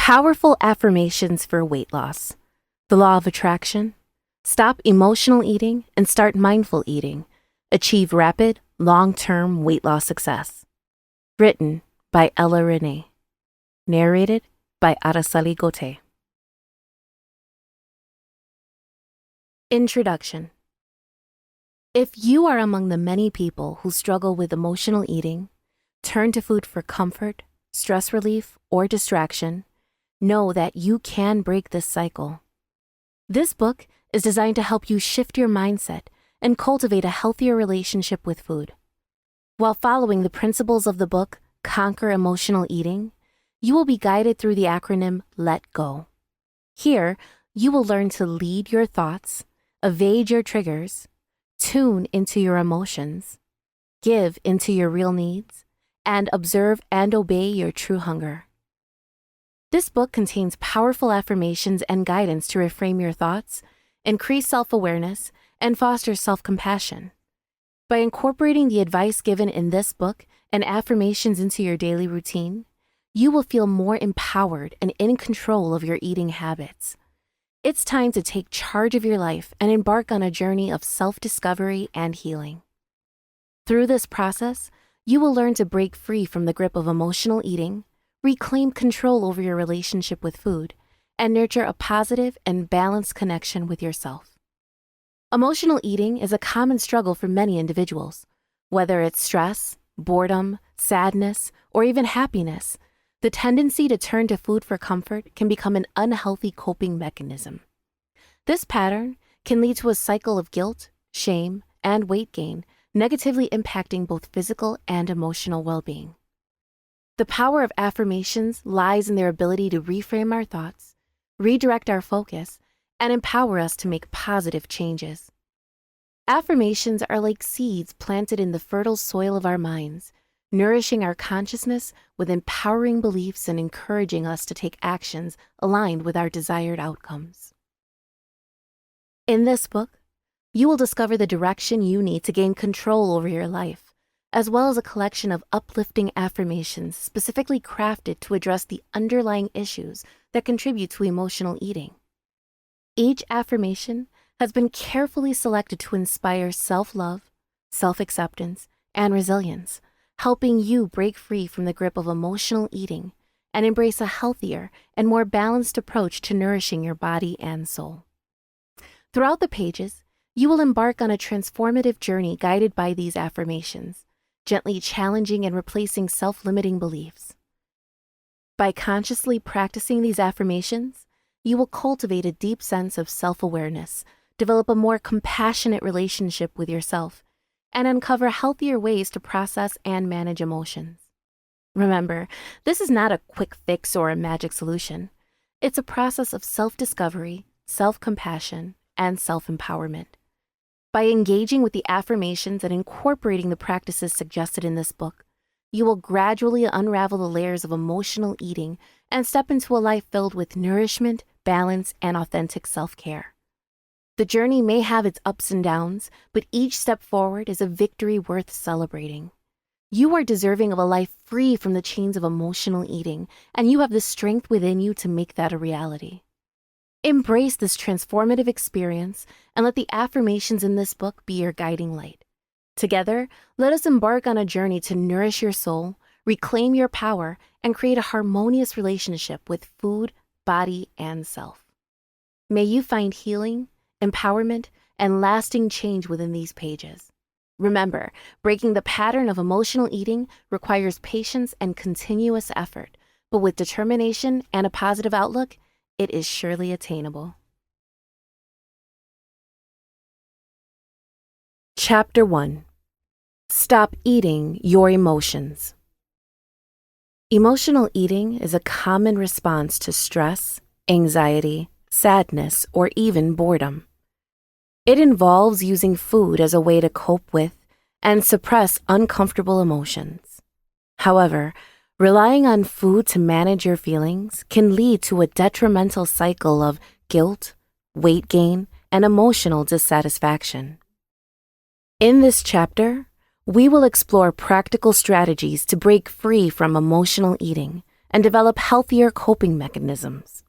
Powerful affirmations for weight loss. The law of attraction. Stop emotional eating and start mindful eating. Achieve rapid, long-term weight loss success. Written by Ella Renee. Narrated by Araceli Gote. Introduction. If you are among the many people who struggle with emotional eating, turn to food for comfort, stress relief, or distraction, know that you can break this cycle. This book is designed to help you shift your mindset and cultivate a healthier relationship with food. While following the principles of the book, Conquer Emotional Eating, you will be guided through the acronym LET GO. Here, you will learn to lead your thoughts, evade your triggers, tune into your emotions, give into your real needs, and observe and obey your true hunger. This book contains powerful affirmations and guidance to reframe your thoughts, increase self-awareness, and foster self-compassion. By incorporating the advice given in this book and affirmations into your daily routine, you will feel more empowered and in control of your eating habits. It's time to take charge of your life and embark on a journey of self-discovery and healing. Through this process, you will learn to break free from the grip of emotional eating, reclaim control over your relationship with food, and nurture a positive and balanced connection with yourself. Emotional eating is a common struggle for many individuals. Whether it's stress, boredom, sadness, or even happiness, the tendency to turn to food for comfort can become an unhealthy coping mechanism. This pattern can lead to a cycle of guilt, shame, and weight gain, negatively impacting both physical and emotional well-being. The power of affirmations lies in their ability to reframe our thoughts, redirect our focus, and empower us to make positive changes. Affirmations are like seeds planted in the fertile soil of our minds, nourishing our consciousness with empowering beliefs and encouraging us to take actions aligned with our desired outcomes. In this book, you will discover the direction you need to gain control over your life, as well as a collection of uplifting affirmations specifically crafted to address the underlying issues that contribute to emotional eating. Each affirmation has been carefully selected to inspire self-love, self-acceptance, and resilience, helping you break free from the grip of emotional eating and embrace a healthier and more balanced approach to nourishing your body and soul. Throughout the pages, you will embark on a transformative journey guided by these affirmations, gently challenging and replacing self-limiting beliefs. By consciously practicing these affirmations, you will cultivate a deep sense of self-awareness, develop a more compassionate relationship with yourself, and uncover healthier ways to process and manage emotions. Remember, this is not a quick fix or a magic solution. It's a process of self-discovery, self-compassion, and self-empowerment. By engaging with the affirmations and incorporating the practices suggested in this book, you will gradually unravel the layers of emotional eating and step into a life filled with nourishment, balance, and authentic self-care. The journey may have its ups and downs, but each step forward is a victory worth celebrating. You are deserving of a life free from the chains of emotional eating, and you have the strength within you to make that a reality. Embrace this transformative experience and let the affirmations in this book be your guiding light. Together, let us embark on a journey to nourish your soul, reclaim your power, and create a harmonious relationship with food, body, and self. May you find healing, empowerment, and lasting change within these pages. Remember, breaking the pattern of emotional eating requires patience and continuous effort, but with determination and a positive outlook, it is surely attainable. Chapter 1. Stop eating your emotions. Emotional eating is a common response to stress, anxiety, sadness, or even boredom. It involves using food as a way to cope with and suppress uncomfortable emotions. However, relying on food to manage your feelings can lead to a detrimental cycle of guilt, weight gain, and emotional dissatisfaction. In this chapter, we will explore practical strategies to break free from emotional eating and develop healthier coping mechanisms.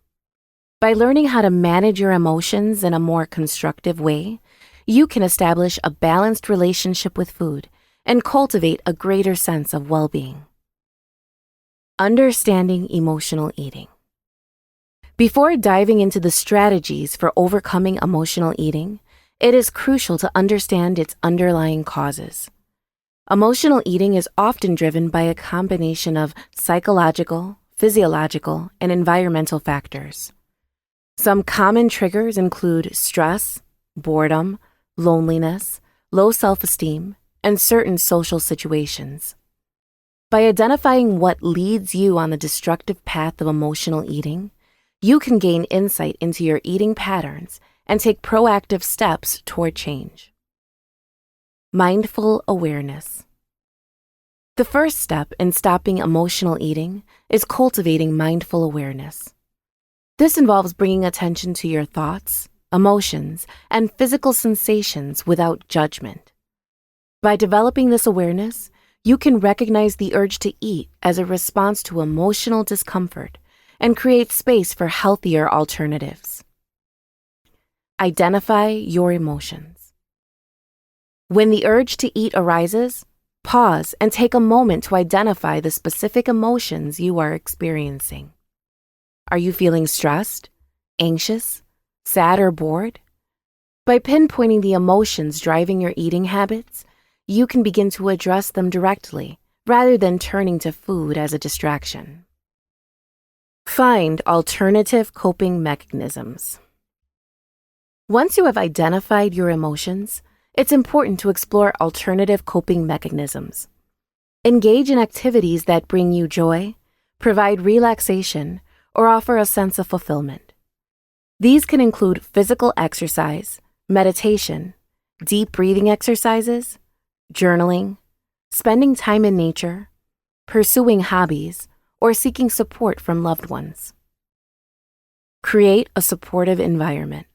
By learning how to manage your emotions in a more constructive way, you can establish a balanced relationship with food and cultivate a greater sense of well-being. Understanding emotional eating. Before diving into the strategies for overcoming emotional eating, it is crucial to understand its underlying causes. Emotional eating is often driven by a combination of psychological, physiological, and environmental factors. Some common triggers include stress, boredom, loneliness, low self-esteem, and certain social situations. By identifying what leads you on the destructive path of emotional eating, you can gain insight into your eating patterns and take proactive steps toward change. Mindful awareness. The first step in stopping emotional eating is cultivating mindful awareness. This involves bringing attention to your thoughts, emotions, and physical sensations without judgment. By developing this awareness, you can recognize the urge to eat as a response to emotional discomfort and create space for healthier alternatives. Identify your emotions. When the urge to eat arises, pause and take a moment to identify the specific emotions you are experiencing. Are you feeling stressed, anxious, sad, or bored? By pinpointing the emotions driving your eating habits, you can begin to address them directly rather than turning to food as a distraction. Find alternative coping mechanisms. Once you have identified your emotions, it's important to explore alternative coping mechanisms. Engage in activities that bring you joy, provide relaxation, or offer a sense of fulfillment. These can include physical exercise, meditation, deep breathing exercises, journaling, spending time in nature, pursuing hobbies, or seeking support from loved ones. Create a supportive environment.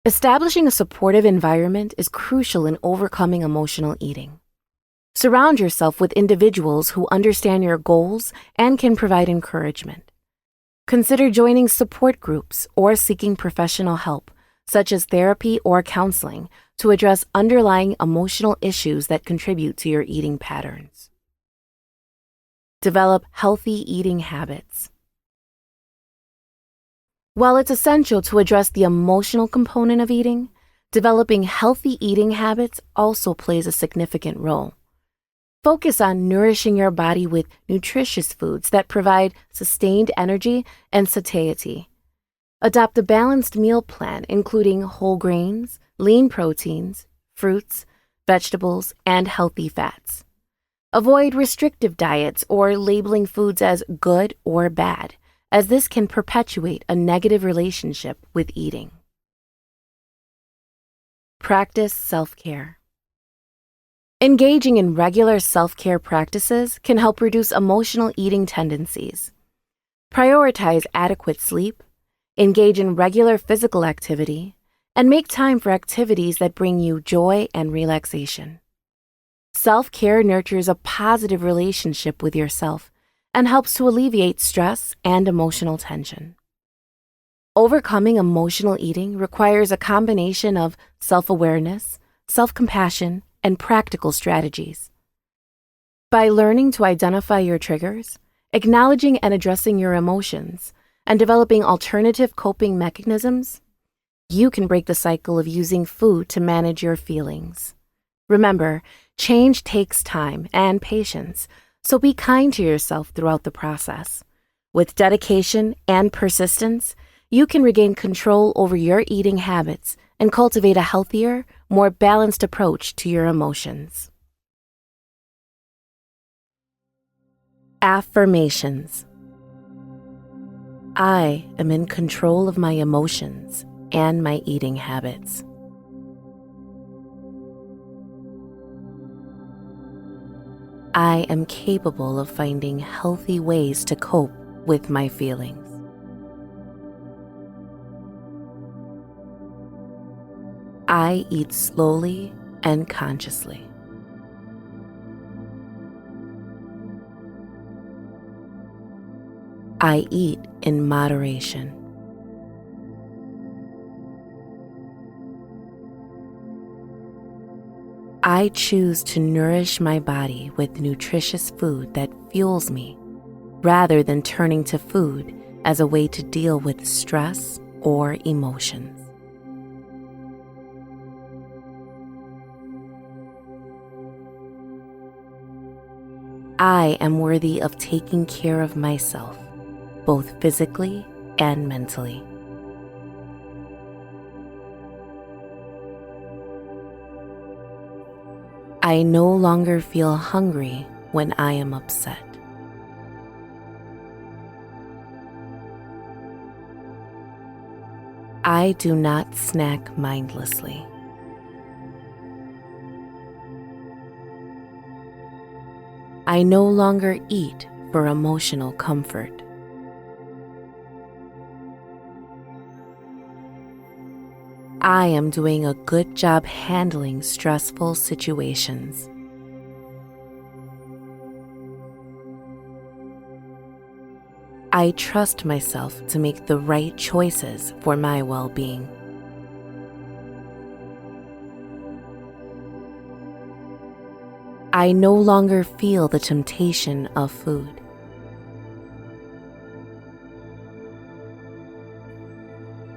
Establishing a supportive environment is crucial in overcoming emotional eating. Surround yourself with individuals who understand your goals and can provide encouragement. Consider joining support groups or seeking professional help, such as therapy or counseling, to address underlying emotional issues that contribute to your eating patterns. Develop healthy eating habits. While it's essential to address the emotional component of eating, developing healthy eating habits also plays a significant role. Focus on nourishing your body with nutritious foods that provide sustained energy and satiety. Adopt a balanced meal plan including whole grains, lean proteins, fruits, vegetables, and healthy fats. Avoid restrictive diets or labeling foods as good or bad, as this can perpetuate a negative relationship with eating. Practice self-care. Engaging in regular self-care practices can help reduce emotional eating tendencies. Prioritize adequate sleep, engage in regular physical activity, and make time for activities that bring you joy and relaxation. Self-care nurtures a positive relationship with yourself and helps to alleviate stress and emotional tension. Overcoming emotional eating requires a combination of self-awareness, self-compassion, and practical strategies. By learning to identify your triggers, acknowledging and addressing your emotions, and developing alternative coping mechanisms, you can break the cycle of using food to manage your feelings. Remember, change takes time and patience, so be kind to yourself throughout the process. With dedication and persistence, you can regain control over your eating habits and cultivate a healthier, more balanced approach to your emotions. Affirmations. I am in control of my emotions and my eating habits. I am capable of finding healthy ways to cope with my feelings. I eat slowly and consciously. I eat in moderation. I choose to nourish my body with nutritious food that fuels me, rather than turning to food as a way to deal with stress or emotions. I am worthy of taking care of myself, both physically and mentally. I no longer feel hungry when I am upset. I do not snack mindlessly. I no longer eat for emotional comfort. I am doing a good job handling stressful situations. I trust myself to make the right choices for my well-being. I no longer feel the temptation of food.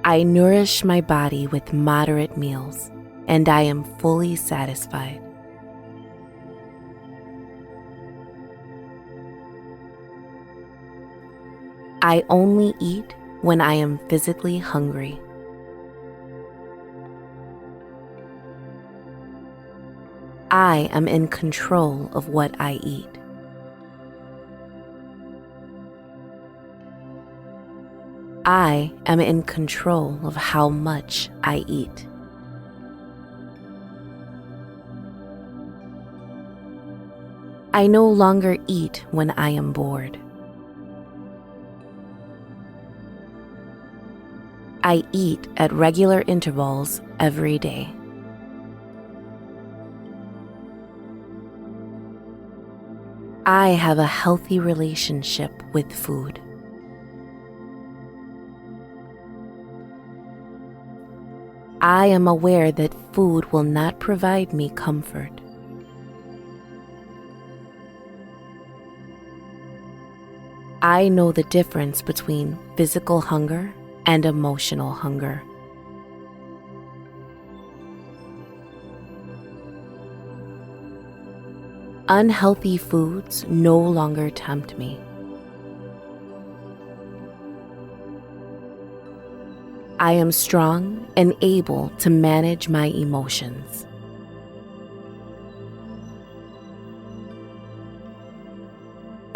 I nourish my body with moderate meals, and I am fully satisfied. I only eat when I am physically hungry. I am in control of what I eat. I am in control of how much I eat. I no longer eat when I am bored. I eat at regular intervals every day. I have a healthy relationship with food. I am aware that food will not provide me comfort. I know the difference between physical hunger and emotional hunger. Unhealthy foods no longer tempt me. I am strong and able to manage my emotions.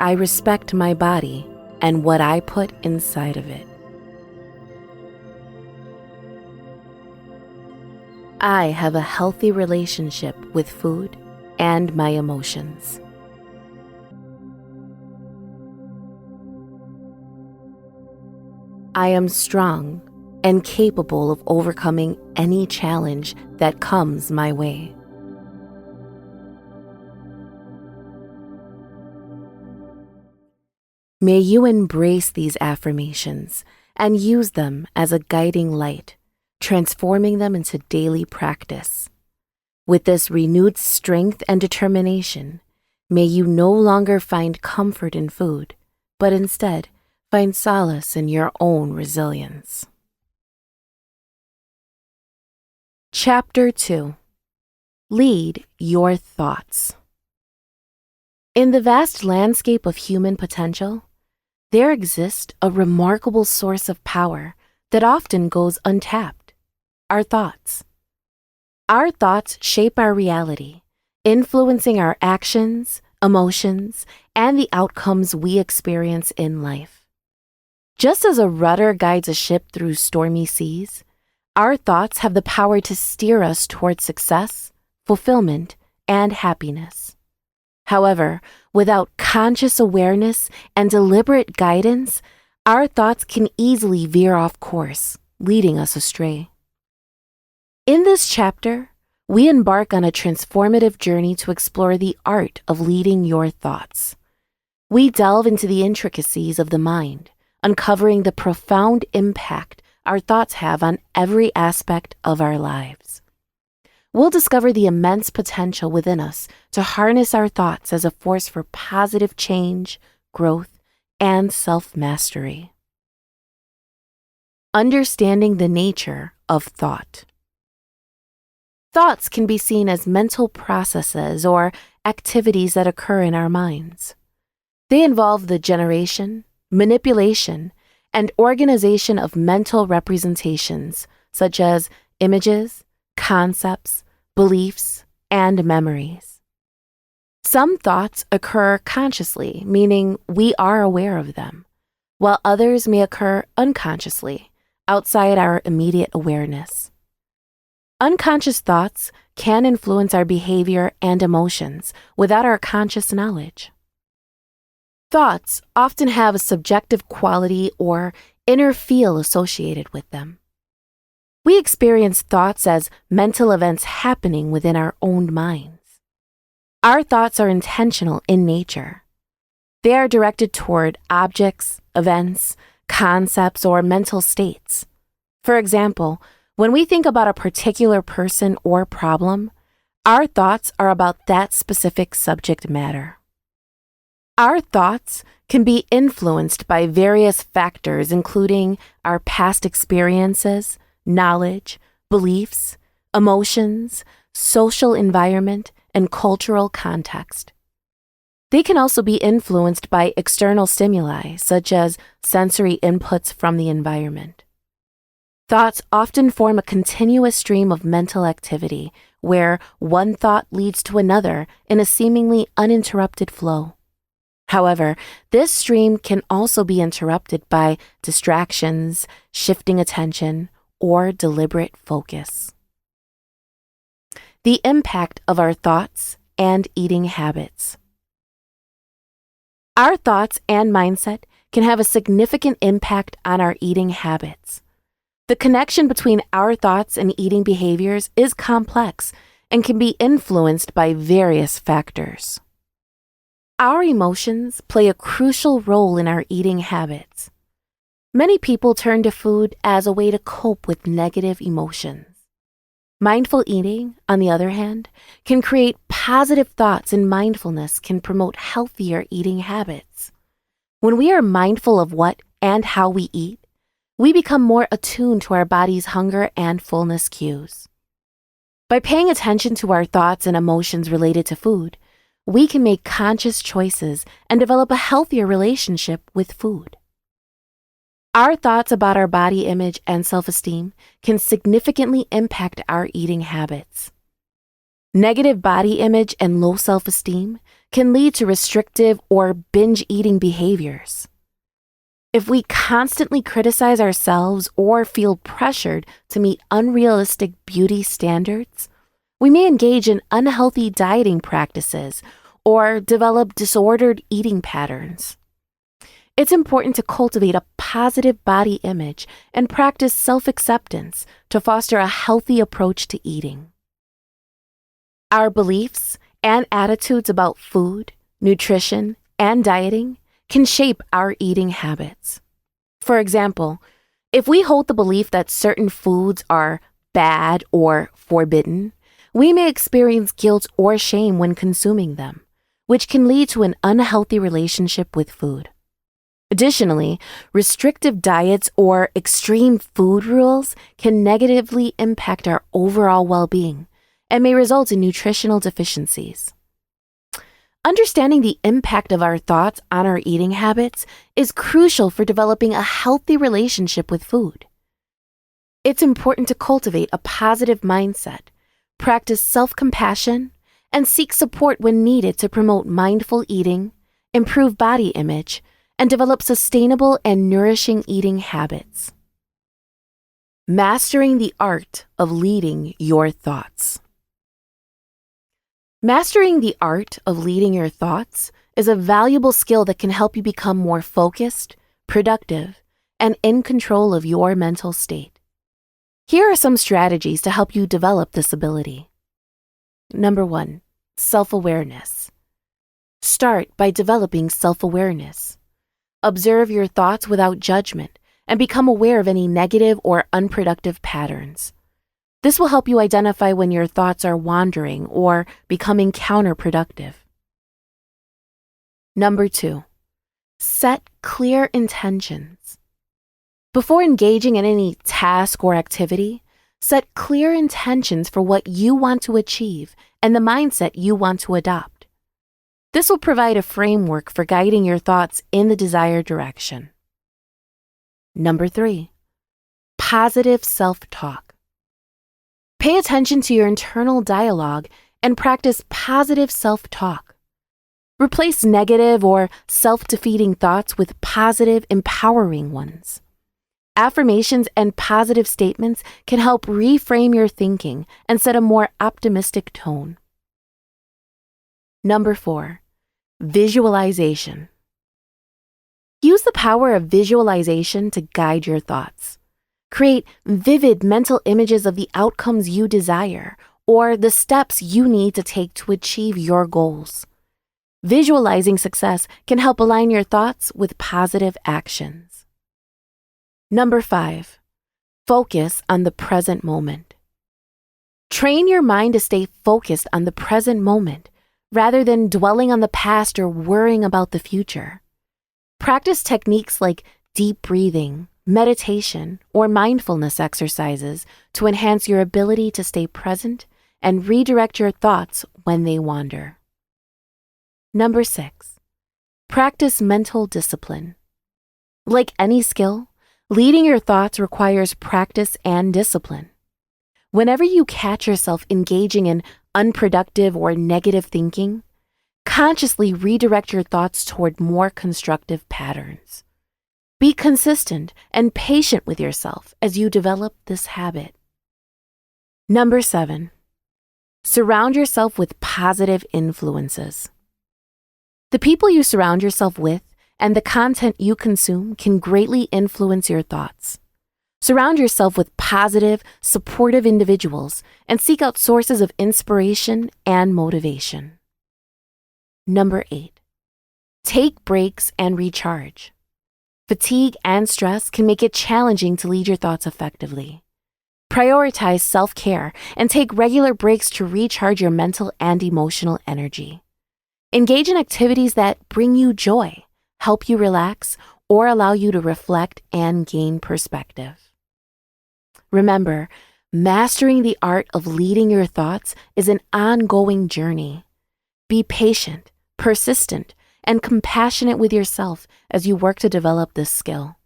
I respect my body and what I put inside of it. I have a healthy relationship with food and my emotions. I am strong and capable of overcoming any challenge that comes my way. May you embrace these affirmations and use them as a guiding light, transforming them into daily practice. With this renewed strength and determination, may you no longer find comfort in food, but instead find solace in your own resilience. Chapter 2. Lead your thoughts. In the vast landscape of human potential, there exists a remarkable source of power that often goes untapped: our thoughts. Our thoughts shape our reality, influencing our actions, emotions, and the outcomes we experience in life. Just as a rudder guides a ship through stormy seas, our thoughts have the power to steer us toward success, fulfillment, and happiness. However, without conscious awareness and deliberate guidance, our thoughts can easily veer off course, leading us astray. In this chapter, we embark on a transformative journey to explore the art of leading your thoughts. We delve into the intricacies of the mind, uncovering the profound impact our thoughts have on every aspect of our lives. We'll discover the immense potential within us to harness our thoughts as a force for positive change, growth, and self-mastery. Understanding the nature of thought. Thoughts can be seen as mental processes or activities that occur in our minds. They involve the generation, manipulation, and organization of mental representations such as images, concepts, beliefs, and memories. Some thoughts occur consciously, meaning we are aware of them, while others may occur unconsciously, outside our immediate awareness. Unconscious thoughts can influence our behavior and emotions without our conscious knowledge. Thoughts often have a subjective quality or inner feel associated with them. We experience thoughts as mental events happening within our own minds. Our thoughts are intentional in nature. They are directed toward objects, events, concepts, or mental states. For example, when we think about a particular person or problem, our thoughts are about that specific subject matter. Our thoughts can be influenced by various factors, including our past experiences, knowledge, beliefs, emotions, social environment, and cultural context. They can also be influenced by external stimuli, such as sensory inputs from the environment. Thoughts often form a continuous stream of mental activity, where one thought leads to another in a seemingly uninterrupted flow. However, this stream can also be interrupted by distractions, shifting attention, or deliberate focus. The impact of our thoughts and eating habits. Our thoughts and mindset can have a significant impact on our eating habits. The connection between our thoughts and eating behaviors is complex and can be influenced by various factors. Our emotions play a crucial role in our eating habits. Many people turn to food as a way to cope with negative emotions. Mindful eating, on the other hand, can create positive thoughts, and mindfulness can promote healthier eating habits. When we are mindful of what and how we eat, we become more attuned to our body's hunger and fullness cues. By paying attention to our thoughts and emotions related to food, we can make conscious choices and develop a healthier relationship with food. Our thoughts about our body image and self-esteem can significantly impact our eating habits. Negative body image and low self-esteem can lead to restrictive or binge eating behaviors. If we constantly criticize ourselves or feel pressured to meet unrealistic beauty standards, we may engage in unhealthy dieting practices or develop disordered eating patterns. It's important to cultivate a positive body image and practice self-acceptance to foster a healthy approach to eating. Our beliefs and attitudes about food, nutrition, and dieting can shape our eating habits. For example, if we hold the belief that certain foods are bad or forbidden, we may experience guilt or shame when consuming them, which can lead to an unhealthy relationship with food. Additionally, restrictive diets or extreme food rules can negatively impact our overall well-being and may result in nutritional deficiencies. Understanding the impact of our thoughts on our eating habits is crucial for developing a healthy relationship with food. It's important to cultivate a positive mindset, practice self-compassion, and seek support when needed to promote mindful eating, improve body image, and develop sustainable and nourishing eating habits. Mastering the art of leading your thoughts. Mastering the art of leading your thoughts is a valuable skill that can help you become more focused, productive, and in control of your mental state. Here are some strategies to help you develop this ability. Number 1, self-awareness. Start by developing self-awareness. observe your thoughts without judgment, and become aware of any negative or unproductive patterns. This will help you identify when your thoughts are wandering or becoming counterproductive. Number 2, set clear intentions. Before engaging in any task or activity, set clear intentions for what you want to achieve and the mindset you want to adopt. This will provide a framework for guiding your thoughts in the desired direction. Number 3, positive self-talk. Pay attention to your internal dialogue and practice positive self-talk. Replace negative or self-defeating thoughts with positive, empowering ones. Affirmations and positive statements can help reframe your thinking and set a more optimistic tone. Number 4, visualization. Use the power of visualization to guide your thoughts. Create vivid mental images of the outcomes you desire or the steps you need to take to achieve your goals. Visualizing success can help align your thoughts with positive actions. Number 5, focus on the present moment. Train your mind to stay focused on the present moment rather than dwelling on the past or worrying about the future. Practice techniques like deep breathing, meditation, or mindfulness exercises to enhance your ability to stay present and redirect your thoughts when they wander. Number 6, practice mental discipline. Like any skill, leading your thoughts requires practice and discipline. Whenever you catch yourself engaging in unproductive or negative thinking, consciously redirect your thoughts toward more constructive patterns. Be consistent and patient with yourself as you develop this habit. Number 7, surround yourself with positive influences. The people you surround yourself with and the content you consume can greatly influence your thoughts. Surround yourself with positive, supportive individuals and seek out sources of inspiration and motivation. Number 8, take breaks and recharge. Fatigue and stress can make it challenging to lead your thoughts effectively. Prioritize self-care and take regular breaks to recharge your mental and emotional energy. Engage in activities that bring you joy, help you relax, or allow you to reflect and gain perspective. Remember, mastering the art of leading your thoughts is an ongoing journey. Be patient, persistent, and compassionate with yourself as you work to develop this skill.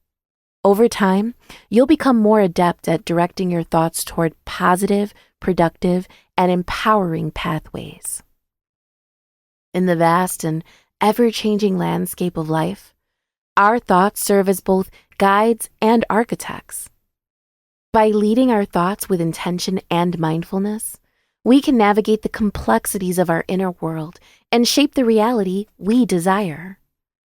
Over time, you'll become more adept at directing your thoughts toward positive, productive, and empowering pathways. In the vast and ever-changing landscape of life, our thoughts serve as both guides and architects. By leading our thoughts with intention and mindfulness, we can navigate the complexities of our inner world and shape the reality we desire.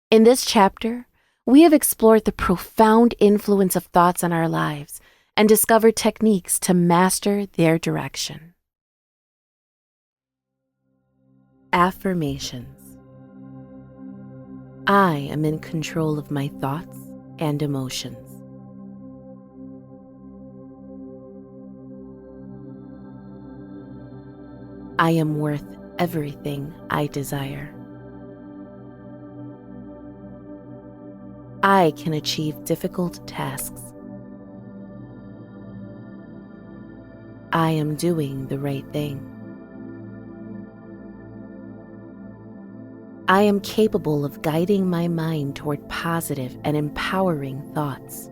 In this chapter, we have explored the profound influence of thoughts on our lives and discovered techniques to master their direction. Affirmations. I am in control of my thoughts and emotions. I am worth everything I desire. I can achieve difficult tasks. I am doing the right thing. I am capable of guiding my mind toward positive and empowering thoughts.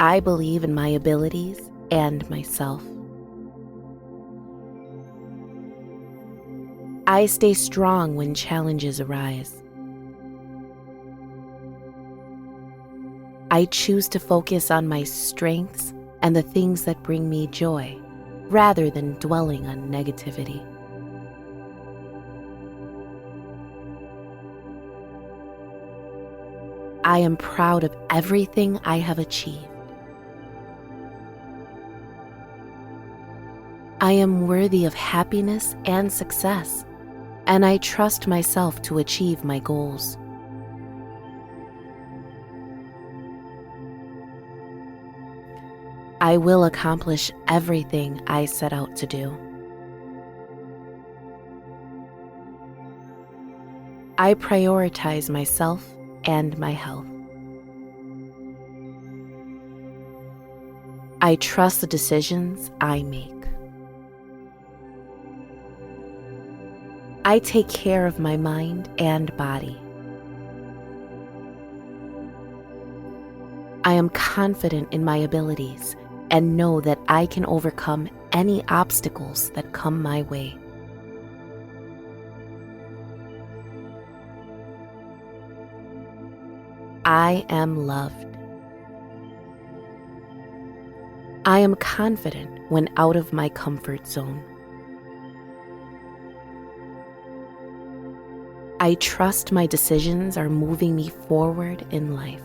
I believe in my abilities and myself. I stay strong when challenges arise. I choose to focus on my strengths and the things that bring me joy, rather than dwelling on negativity. I am proud of everything I have achieved. I am worthy of happiness and success. and I trust myself to achieve my goals. I will accomplish everything I set out to do. I prioritize myself and my health. I trust the decisions I make. I take care of my mind and body. I am confident in my abilities and know that I can overcome any obstacles that come my way. I am loved. I am confident when out of my comfort zone. I trust my decisions are moving me forward in life.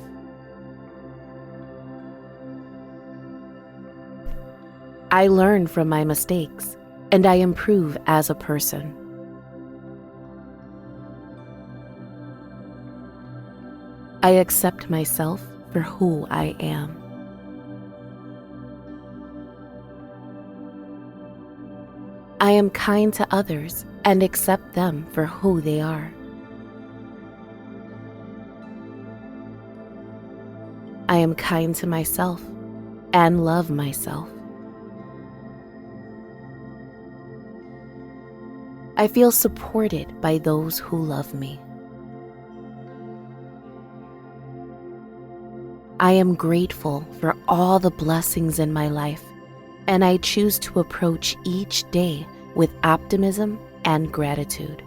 I learn from my mistakes and I improve as a person. I accept myself for who I am. I am kind to others and accept them for who they are. I am kind to myself and love myself. I feel supported by those who love me. I am grateful for all the blessings in my life, and I choose to approach each day with optimism and gratitude.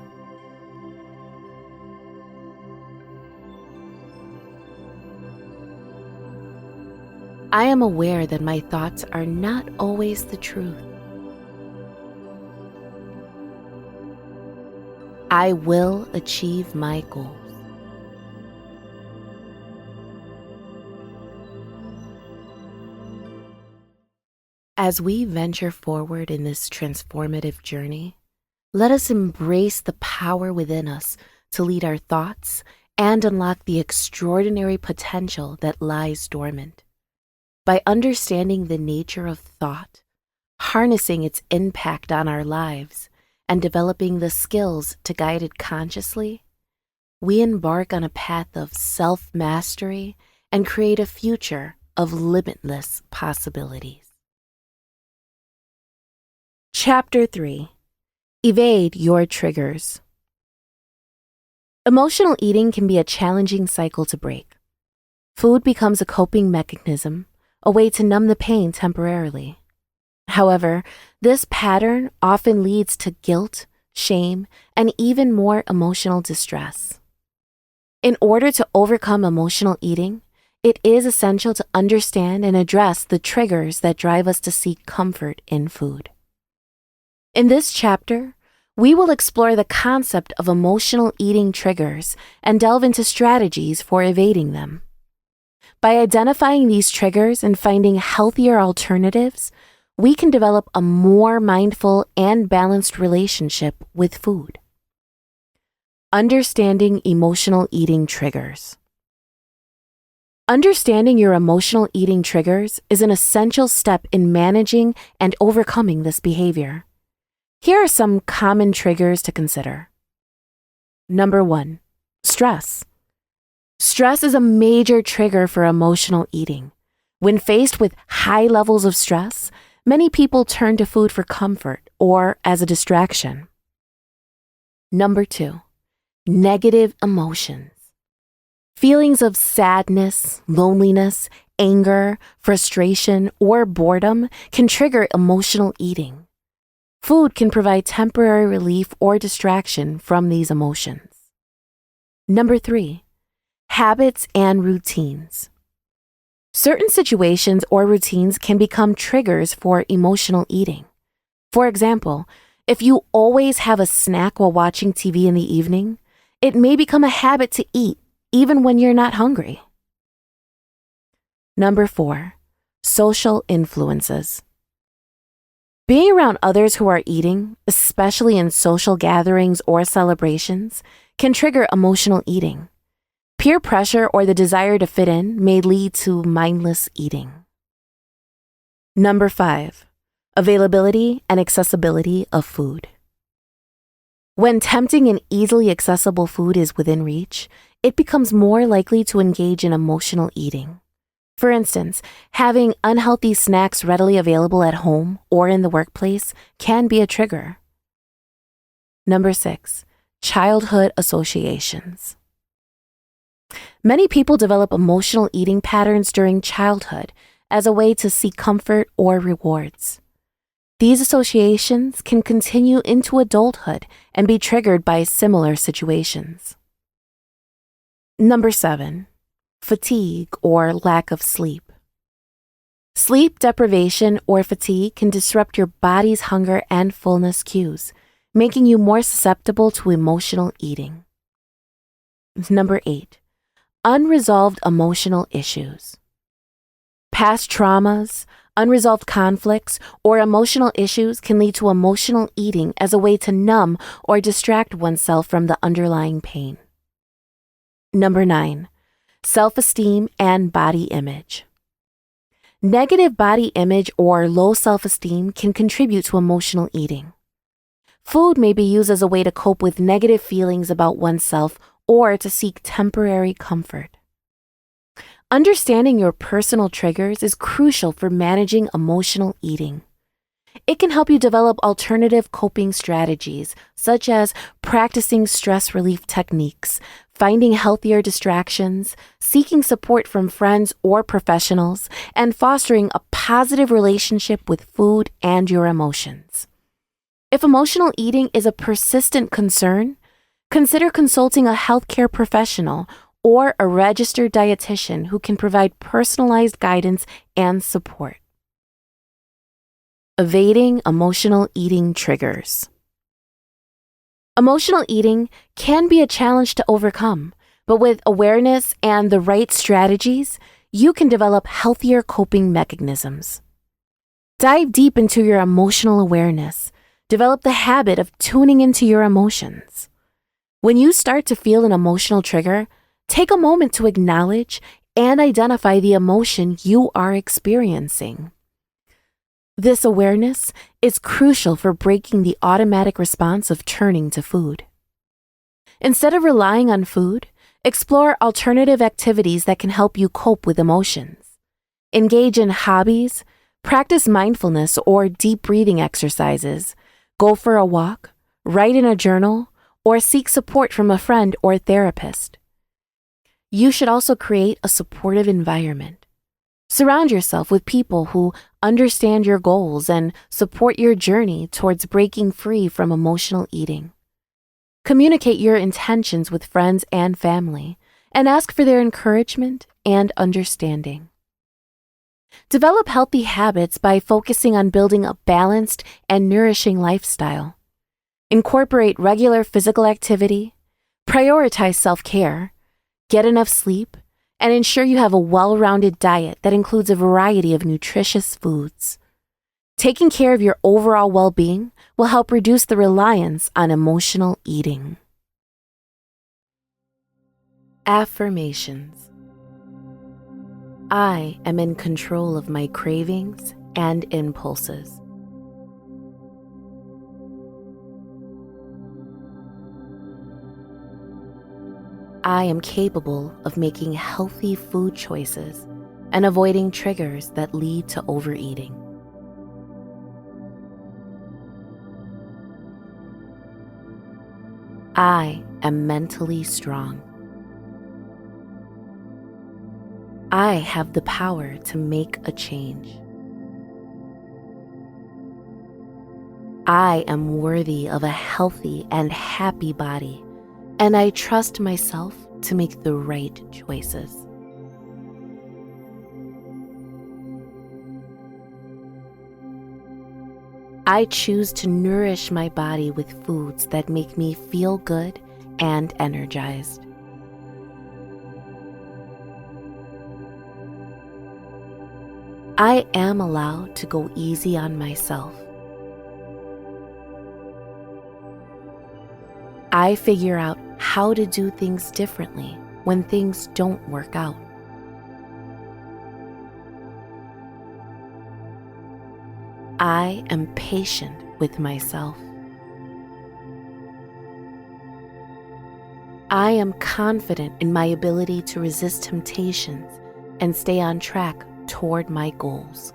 I am aware that my thoughts are not always the truth. I will achieve my goals. As we venture forward in this transformative journey, let us embrace the power within us to lead our thoughts and unlock the extraordinary potential that lies dormant. By understanding the nature of thought, harnessing its impact on our lives, and developing the skills to guide it consciously, we embark on a path of self-mastery and create a future of limitless possibilities. Chapter 3. Evade your triggers. Emotional eating can be a challenging cycle to break. Food becomes a coping mechanism, a way to numb the pain temporarily. However, this pattern often leads to guilt, shame, and even more emotional distress. In order to overcome emotional eating, it is essential to understand and address the triggers that drive us to seek comfort in food. In this chapter, we will explore the concept of emotional eating triggers and delve into strategies for evading them. By identifying these triggers and finding healthier alternatives, we can develop a more mindful and balanced relationship with food. Understanding emotional eating triggers. Understanding your emotional eating triggers is an essential step in managing and overcoming this behavior. Here are some common triggers to consider. Number 1, stress. Stress is a major trigger for emotional eating. When faced with high levels of stress, many people turn to food for comfort or as a distraction. Number 2, negative emotions. Feelings of sadness, loneliness, anger, frustration, or boredom can trigger emotional eating. Food can provide temporary relief or distraction from these emotions. Number 3, habits and routines. Certain situations or routines can become triggers for emotional eating. For example, if you always have a snack while watching TV in the evening, it may become a habit to eat even when you're not hungry. Number 4, social influences. Being around others who are eating, especially in social gatherings or celebrations, can trigger emotional eating. Peer pressure or the desire to fit in may lead to mindless eating. Number 5, availability and accessibility of food. When tempting and easily accessible food is within reach, it becomes more likely to engage in emotional eating. For instance, having unhealthy snacks readily available at home or in the workplace can be a trigger. Number 6, childhood associations. Many people develop emotional eating patterns during childhood as a way to seek comfort or rewards. These associations can continue into adulthood and be triggered by similar situations. Number 7, fatigue or lack of sleep. Sleep deprivation or fatigue can disrupt your body's hunger and fullness cues, making you more susceptible to emotional eating. Number 8, unresolved emotional issues. Past traumas, unresolved conflicts, or emotional issues can lead to emotional eating as a way to numb or distract oneself from the underlying pain. Number 9, self-esteem and body image. Negative body image or low self-esteem can contribute to emotional eating. Food may be used as a way to cope with negative feelings about oneself or to seek temporary comfort. Understanding your personal triggers is crucial for managing emotional eating. It can help you develop alternative coping strategies, such as practicing stress relief techniques, finding healthier distractions, seeking support from friends or professionals, and fostering a positive relationship with food and your emotions. If emotional eating is a persistent concern, consider consulting a healthcare professional or a registered dietitian who can provide personalized guidance and support. Evading emotional eating triggers. Emotional eating can be a challenge to overcome, but with awareness and the right strategies, you can develop healthier coping mechanisms. Dive deep into your emotional awareness. Develop the habit of tuning into your emotions. When you start to feel an emotional trigger, take a moment to acknowledge and identify the emotion you are experiencing. This awareness is crucial for breaking the automatic response of turning to food. Instead of relying on food, explore alternative activities that can help you cope with emotions. Engage in hobbies, practice mindfulness or deep breathing exercises, go for a walk, write in a journal, or seek support from a friend or therapist. You should also create a supportive environment. Surround yourself with people who understand your goals and support your journey towards breaking free from emotional eating. Communicate your intentions with friends and family, and ask for their encouragement and understanding. Develop healthy habits by focusing on building a balanced and nourishing lifestyle. Incorporate regular physical activity, prioritize self-care, get enough sleep, and ensure you have a well-rounded diet that includes a variety of nutritious foods. Taking care of your overall well-being will help reduce the reliance on emotional eating. Affirmations. I am in control of my cravings and impulses. I am capable of making healthy food choices and avoiding triggers that lead to overeating. I am mentally strong. I have the power to make a change. I am worthy of a healthy and happy body, and I trust myself to make the right choices. I choose to nourish my body with foods that make me feel good and energized. I am allowed to go easy on myself, I figure out how to do things differently when things don't work out. I am patient with myself. I am confident in my ability to resist temptations and stay on track toward my goals.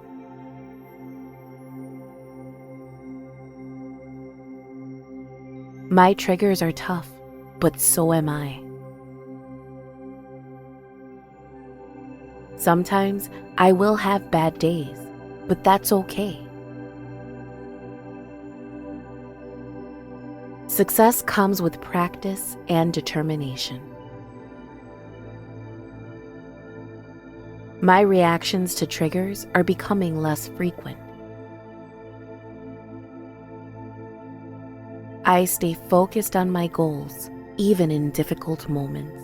My triggers are tough, but so am I. Sometimes I will have bad days, but that's okay. Success comes with practice and determination. My reactions to triggers are becoming less frequent. I stay focused on my goals, even in difficult moments.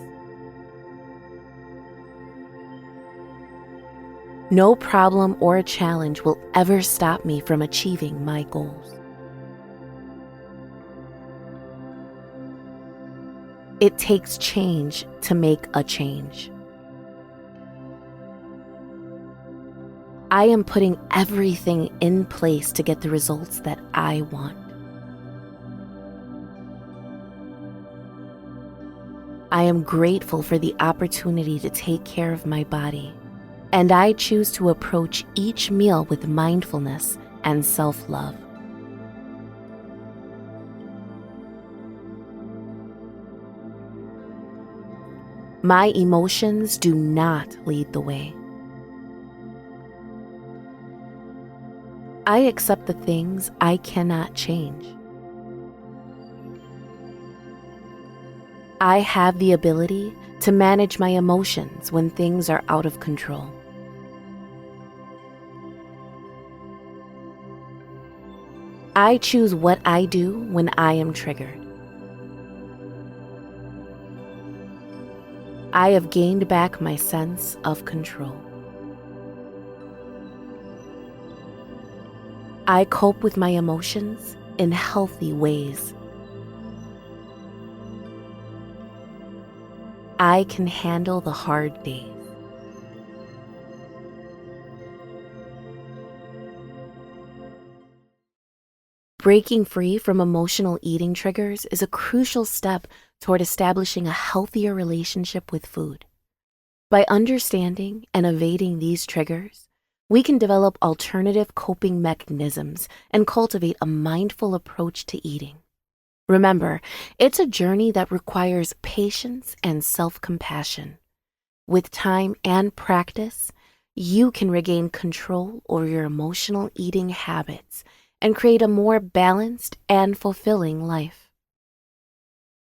No problem or challenge will ever stop me from achieving my goals. It takes change to make a change. I am putting everything in place to get the results that I want. I am grateful for the opportunity to take care of my body, and I choose to approach each meal with mindfulness and self-love. My emotions do not lead the way. I accept the things I cannot change. I have the ability to manage my emotions when things are out of control. I choose what I do when I am triggered. I have gained back my sense of control. I cope with my emotions in healthy ways. I can handle the hard days. Breaking free from emotional eating triggers is a crucial step toward establishing a healthier relationship with food. By understanding and evading these triggers, we can develop alternative coping mechanisms and cultivate a mindful approach to eating. Remember, it's a journey that requires patience and self-compassion. With time and practice, you can regain control over your emotional eating habits and create a more balanced and fulfilling life.